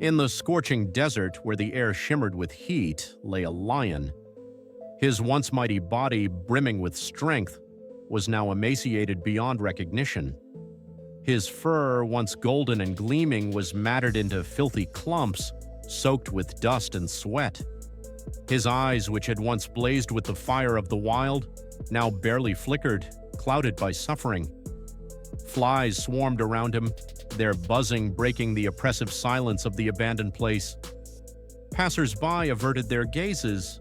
In the scorching desert where the air shimmered with heat lay a lion. His once mighty body, brimming with strength, was now emaciated beyond recognition. His fur, once golden and gleaming, was matted into filthy clumps, soaked with dust and sweat. His eyes, which had once blazed with the fire of the wild, now barely flickered, clouded by suffering. Flies swarmed around him, their buzzing breaking the oppressive silence of the abandoned place. Passers-by averted their gazes.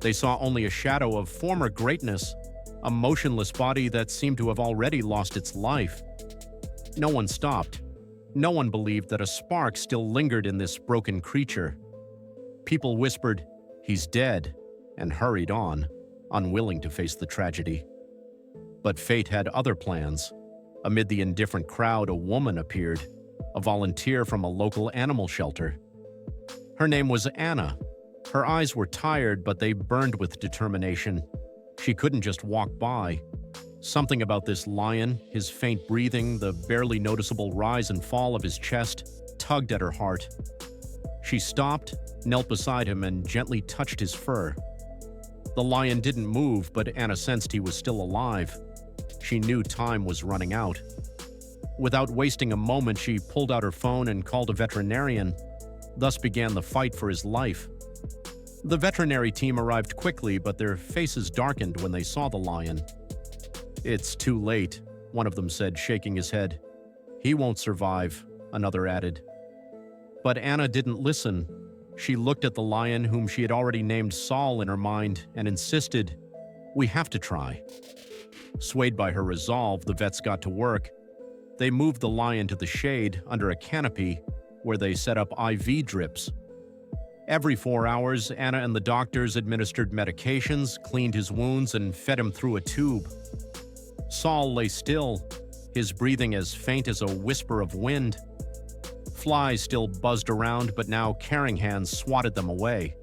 They saw only a shadow of former greatness, a motionless body that seemed to have already lost its life. No one stopped. No one believed that a spark still lingered in this broken creature. People whispered, "He's dead," and hurried on, unwilling to face the tragedy. But fate had other plans. Amid the indifferent crowd, a woman appeared, a volunteer from a local animal shelter. Her name was Anna. Her eyes were tired, but they burned with determination. She couldn't just walk by. Something about this lion, his faint breathing, the barely noticeable rise and fall of his chest, tugged at her heart. She stopped, knelt beside him, and gently touched his fur. The lion didn't move, but Anna sensed he was still alive. She knew time was running out. Without wasting a moment, she pulled out her phone and called a veterinarian. Thus began the fight for his life. The veterinary team arrived quickly, but their faces darkened when they saw the lion. "It's too late," one of them said, shaking his head. "He won't survive," another added. But Anna didn't listen. She looked at the lion, whom she had already named Saul in her mind, and insisted, "We have to try." Swayed by her resolve, the vets got to work. They moved the lion to the shade under a canopy where they set up IV drips. Every 4 hours, Anna and the doctors administered medications, cleaned his wounds, and fed him through a tube. Saul lay still, his breathing as faint as a whisper of wind. Flies still buzzed around, but now caring hands swatted them away.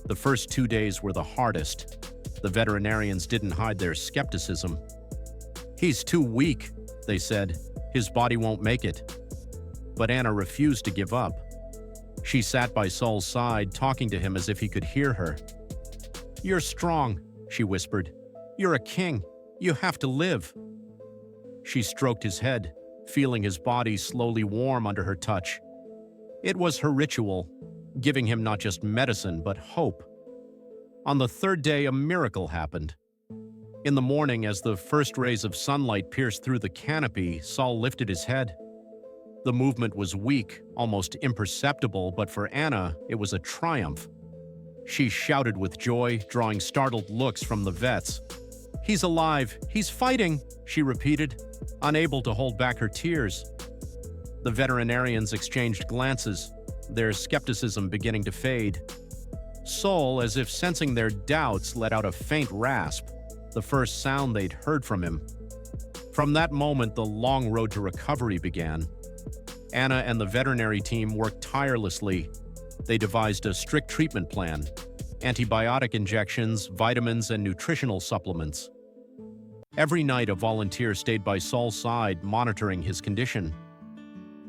The first 2 days were the hardest. The veterinarians didn't hide their skepticism. "He's too weak," they said. "His body won't make it." But Anna refused to give up. She sat by Saul's side, talking to him as if he could hear her. "You're strong," she whispered. "You're a king. You have to live." She stroked his head, feeling his body slowly warm under her touch. It was her ritual, giving him not just medicine, but hope. On the third day, a miracle happened. In the morning, as the first rays of sunlight pierced through the canopy, Saul lifted his head. The movement was weak, almost imperceptible, but for Anna, it was a triumph. She shouted with joy, drawing startled looks from the vets. "He's alive! He's fighting!" she repeated, unable to hold back her tears. The veterinarians exchanged glances, their skepticism beginning to fade. Saul, as if sensing their doubts, let out a faint rasp, the first sound they'd heard from him. From that moment, the long road to recovery began. Anna and the veterinary team worked tirelessly. They devised a strict treatment plan: antibiotic injections, vitamins, and nutritional supplements. Every night, a volunteer stayed by Saul's side, monitoring his condition.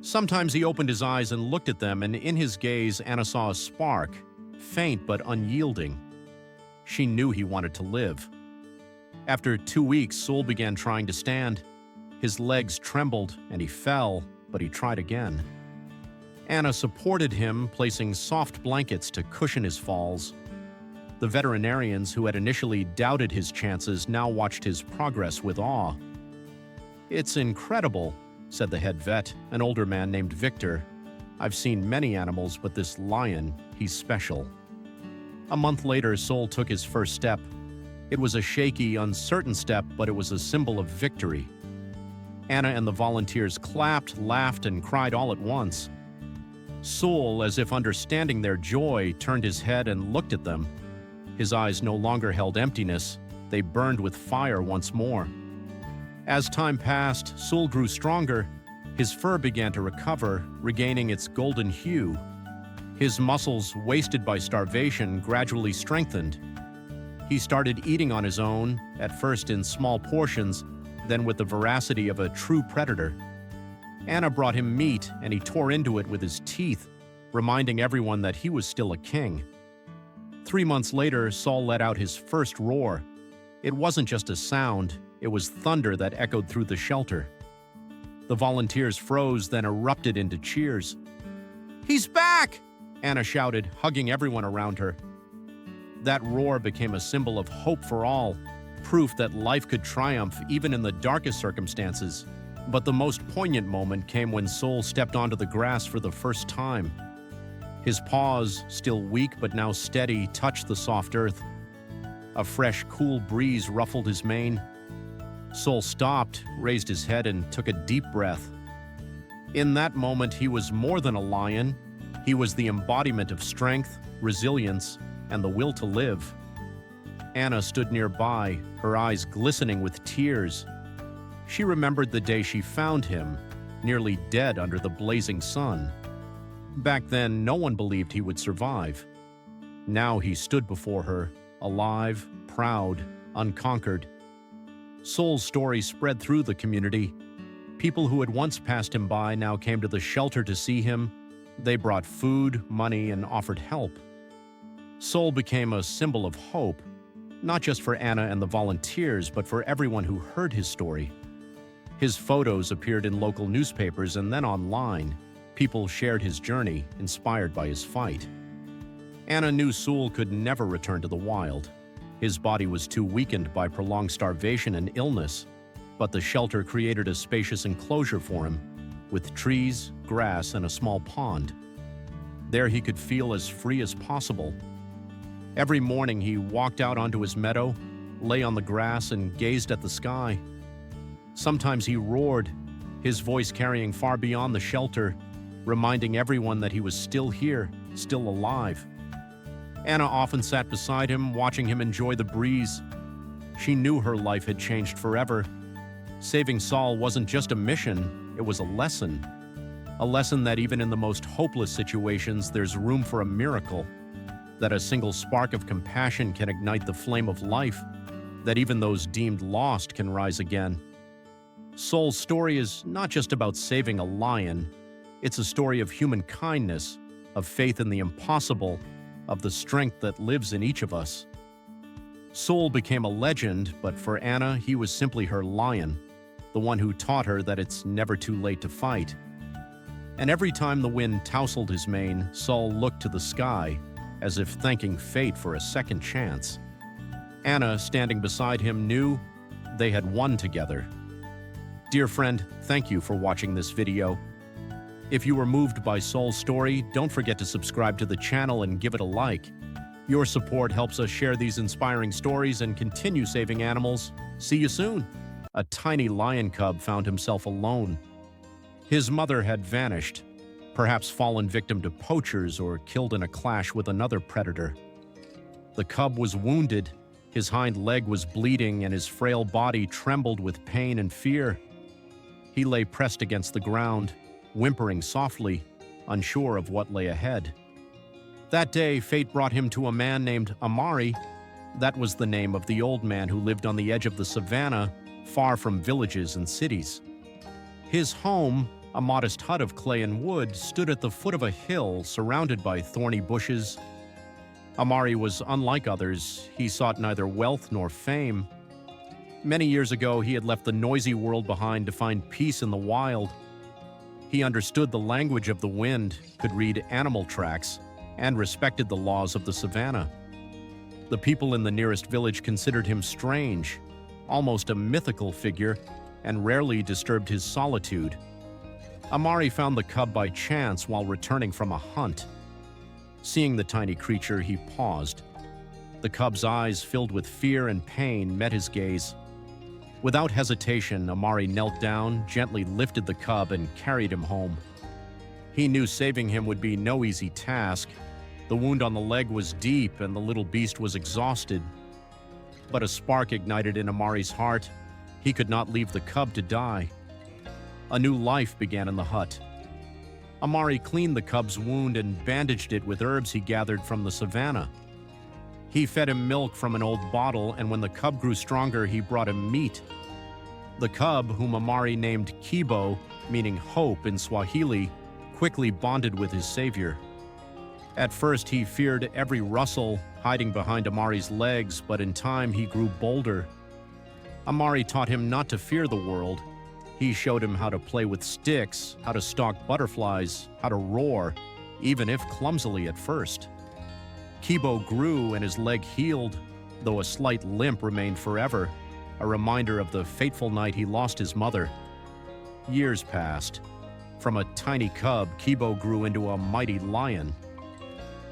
Sometimes he opened his eyes and looked at them, and in his gaze, Anna saw a spark, faint but unyielding. She knew he wanted to live. After 2 weeks, Saul began trying to stand. His legs trembled, and he fell, but he tried again. Anna supported him, placing soft blankets to cushion his falls. The veterinarians, who had initially doubted his chances, now watched his progress with awe. "It's incredible," said the head vet, an older man named Victor. "I've seen many animals, but this lion, he's special." A month later, Saul took his first step. It was a shaky, uncertain step, but it was a symbol of victory. Anna and the volunteers clapped, laughed, and cried all at once. Saul, as if understanding their joy, turned his head and looked at them. His eyes no longer held emptiness. They burned with fire once more. As time passed, Saul grew stronger. His fur began to recover, regaining its golden hue. His muscles, wasted by starvation, gradually strengthened. He started eating on his own, at first in small portions, then with the voracity of a true predator. Anna brought him meat, and he tore into it with his teeth. reminding everyone that he was still a king. 3 months later, Saul let out his first roar. It wasn't just a sound, it was thunder that echoed through the shelter. The volunteers froze, then erupted into cheers. "He's back!" Anna shouted, hugging everyone around her. That roar became a symbol of hope for all, proof that life could triumph even in the darkest circumstances. But the most poignant moment came when Saul stepped onto the grass for the first time. His paws, still weak but now steady, touched the soft earth. A fresh, cool breeze ruffled his mane. Saul stopped, raised his head, and took a deep breath. In that moment, he was more than a lion. He was the embodiment of strength, resilience, and the will to live. Anna stood nearby, her eyes glistening with tears. She remembered the day she found him, nearly dead under the blazing sun. Back then, no one believed he would survive. Now he stood before her, alive, proud, unconquered. Saul's story spread through the community. People who had once passed him by now came to the shelter to see him. They brought food, money, and offered help. Saul became a symbol of hope, not just for Anna and the volunteers, but for everyone who heard his story. His photos appeared in local newspapers and then online. People shared his journey, inspired by his fight. Anna knew Saul could never return to the wild. His body was too weakened by prolonged starvation and illness, but the shelter created a spacious enclosure for him, with trees, grass, and a small pond. There he could feel as free as possible. Every morning he walked out onto his meadow, lay on the grass, and gazed at the sky. Sometimes he roared, his voice carrying far beyond the shelter, reminding everyone that he was still here, still alive. Anna often sat beside him, watching him enjoy the breeze. She knew her life had changed forever. Saving Saul wasn't just a mission, it was a lesson. A lesson that even in the most hopeless situations, there's room for a miracle. That a single spark of compassion can ignite the flame of life. That even those deemed lost can rise again. Saul's story is not just about saving a lion. It's a story of human kindness, of faith in the impossible, of the strength that lives in each of us. Saul became a legend, but for Anna, he was simply her lion, the one who taught her that it's never too late to fight. And every time the wind tousled his mane, Saul looked to the sky, as if thanking fate for a second chance. Anna, standing beside him, knew they had won together. Dear friend, thank you for watching this video. If you were moved by Saul's story, don't forget to subscribe to the channel and give it a like. Your support helps us share these inspiring stories and continue saving animals. See you soon. A tiny lion cub found himself alone. His mother had vanished, perhaps fallen victim to poachers or killed in a clash with another predator. The cub was wounded, his hind leg was bleeding, and his frail body trembled with pain and fear. He lay pressed against the ground, whimpering softly, unsure of what lay ahead. That day, fate brought him to a man named Amari. That was the name of the old man who lived on the edge of the savannah, far from villages and cities. His home, a modest hut of clay and wood, stood at the foot of a hill surrounded by thorny bushes. Amari was unlike others. He sought neither wealth nor fame. Many years ago, he had left the noisy world behind to find peace in the wild. He understood the language of the wind, could read animal tracks, and respected the laws of the savannah. The people in the nearest village considered him strange, almost a mythical figure, and rarely disturbed his solitude. Amari found the cub by chance while returning from a hunt. Seeing the tiny creature, he paused. The cub's eyes, filled with fear and pain, met his gaze. Without hesitation, Amari knelt down, gently lifted the cub, and carried him home. He knew saving him would be no easy task. The wound on the leg was deep, and the little beast was exhausted. But a spark ignited in Amari's heart. He could not leave the cub to die. A new life began in the hut. Amari cleaned the cub's wound and bandaged it with herbs he gathered from the savannah. He fed him milk from an old bottle, and when the cub grew stronger, he brought him meat. The cub, whom Amari named Kibo, meaning hope in Swahili, quickly bonded with his savior. At first, he feared every rustle, hiding behind Amari's legs, but in time he grew bolder. Amari taught him not to fear the world. He showed him how to play with sticks, how to stalk butterflies, how to roar, even if clumsily at first. Kibo grew and his leg healed, though a slight limp remained forever, a reminder of the fateful night he lost his mother. Years passed. From a tiny cub, Kibo grew into a mighty lion.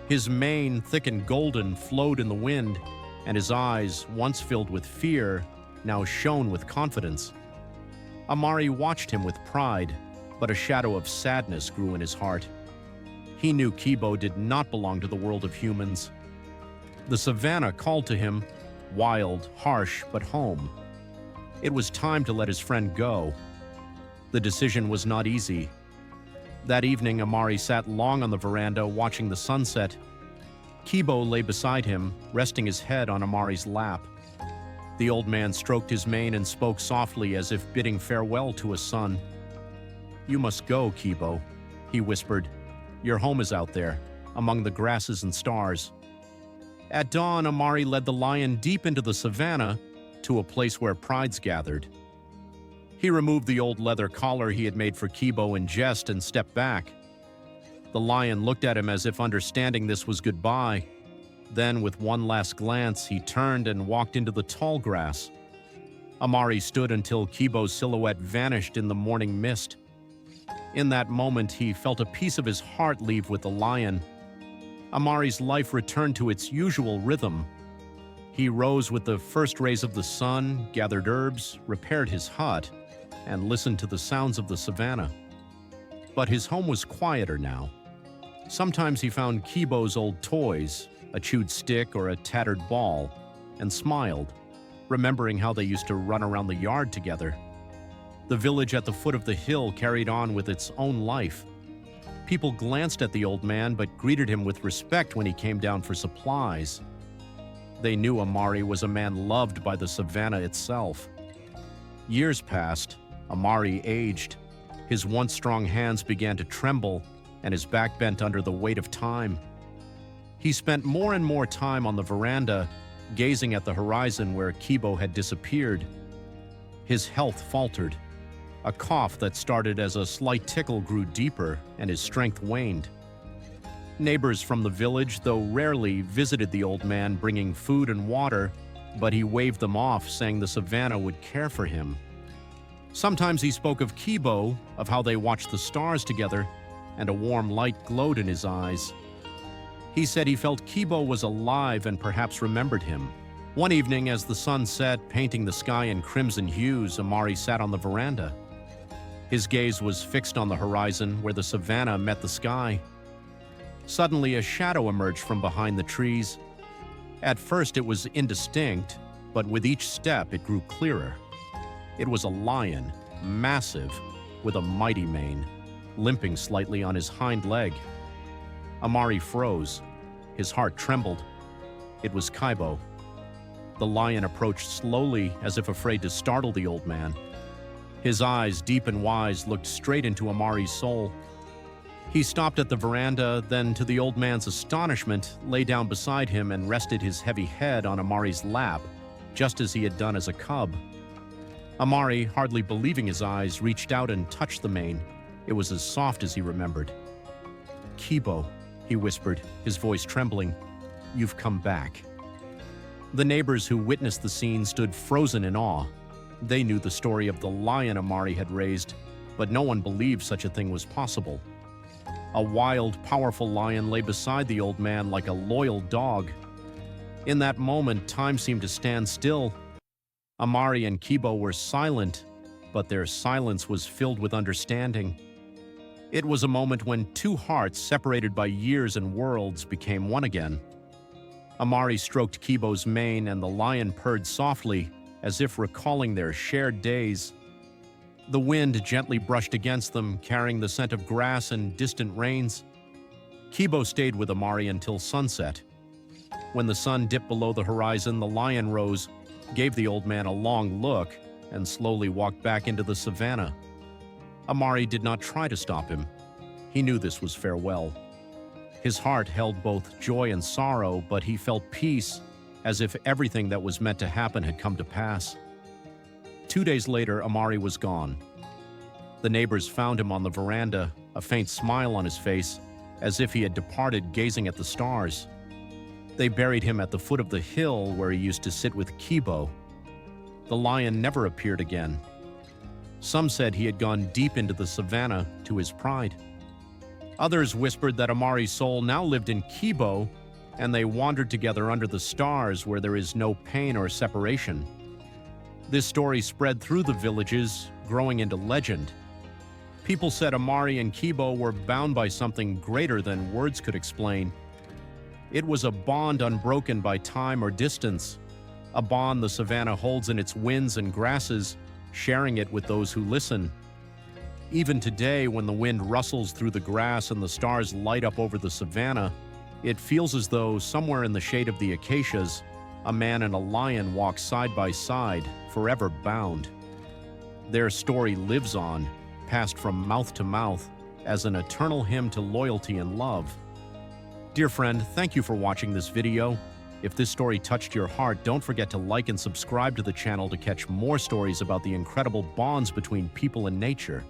His mane, thick and golden, flowed in the wind, and his eyes, once filled with fear, now shone with confidence. Amari watched him with pride, but a shadow of sadness grew in his heart. He knew Kibo did not belong to the world of humans. The savannah called to him, wild, harsh, but home. It was time to let his friend go. The decision was not easy. That evening, Amari sat long on the veranda watching the sunset. Kibo lay beside him, resting his head on Amari's lap. The old man stroked his mane and spoke softly as if bidding farewell to a son. "You must go, Kibo," he whispered. "Your home is out there, among the grasses and stars." At dawn, Amari led the lion deep into the savannah to a place where prides gathered. He removed the old leather collar he had made for Kibo in jest and stepped back. The lion looked at him as if understanding this was goodbye. Then, with one last glance, he turned and walked into the tall grass. Amari stood until Kibo's silhouette vanished in the morning mist. In that moment, he felt a piece of his heart leave with the lion. Amari's life returned to its usual rhythm. He rose with the first rays of the sun, gathered herbs, repaired his hut, and listened to the sounds of the savannah. But his home was quieter now. Sometimes he found Kibo's old toys, a chewed stick or a tattered ball, and smiled, remembering how they used to run around the yard together. The village at the foot of the hill carried on with its own life. People glanced at the old man but greeted him with respect when he came down for supplies. They knew Amari was a man loved by the savannah itself. Years passed. Amari aged. His once strong hands began to tremble, and his back bent under the weight of time. He spent more and more time on the veranda, gazing at the horizon where Kibo had disappeared. His health faltered. A cough that started as a slight tickle grew deeper, and his strength waned. Neighbors from the village, though rarely, visited the old man, bringing food and water, but he waved them off, saying the savannah would care for him. Sometimes he spoke of Kibo, of how they watched the stars together, and a warm light glowed in his eyes. He said he felt Kibo was alive and perhaps remembered him. One evening, as the sun set, painting the sky in crimson hues, Amari sat on the veranda. His gaze was fixed on the horizon where the savannah met the sky. Suddenly, a shadow emerged from behind the trees. At first, it was indistinct, but with each step, it grew clearer. It was a lion, massive, with a mighty mane, limping slightly on his hind leg. Amari froze. His heart trembled. It was Kibo. The lion approached slowly, as if afraid to startle the old man. His eyes, deep and wise, looked straight into Amari's soul. He stopped at the veranda, then, to the old man's astonishment, lay down beside him and rested his heavy head on Amari's lap, just as he had done as a cub. Amari, hardly believing his eyes, reached out and touched the mane. It was as soft as he remembered. "Kibo," he whispered, his voice trembling, "you've come back." The neighbors who witnessed the scene stood frozen in awe. They knew the story of the lion Amari had raised, but no one believed such a thing was possible. A wild, powerful lion lay beside the old man like a loyal dog. In that moment, time seemed to stand still. Amari and Kibo were silent, but their silence was filled with understanding. It was a moment when two hearts, separated by years and worlds, became one again. Amari stroked Kibo's mane, and the lion purred softly, as if recalling their shared days. The wind gently brushed against them, carrying the scent of grass and distant rains. Kibo stayed with Amari until sunset. When the sun dipped below the horizon, the lion rose, gave the old man a long look, and slowly walked back into the savannah. Amari did not try to stop him. He knew this was farewell. His heart held both joy and sorrow, but he felt peace, as if everything that was meant to happen had come to pass. 2 days later, Amari was gone. The neighbors found him on the veranda, a faint smile on his face, as if he had departed gazing at the stars. They buried him at the foot of the hill where he used to sit with Kibo. The lion never appeared again. Some said he had gone deep into the savannah to his pride. Others whispered that Amari's soul now lived in Kibo, and they wandered together under the stars where there is no pain or separation. This story spread through the villages, growing into legend. People said Amari and Kibo were bound by something greater than words could explain. It was a bond unbroken by time or distance, a bond the savannah holds in its winds and grasses, sharing it with those who listen. Even today, when the wind rustles through the grass and the stars light up over the savannah, it feels as though somewhere in the shade of the acacias, a man and a lion walk side by side, forever bound. Their story lives on, passed from mouth to mouth, as an eternal hymn to loyalty and love. Dear friend, thank you for watching this video. If this story touched your heart, don't forget to like and subscribe to the channel to catch more stories about the incredible bonds between people and nature.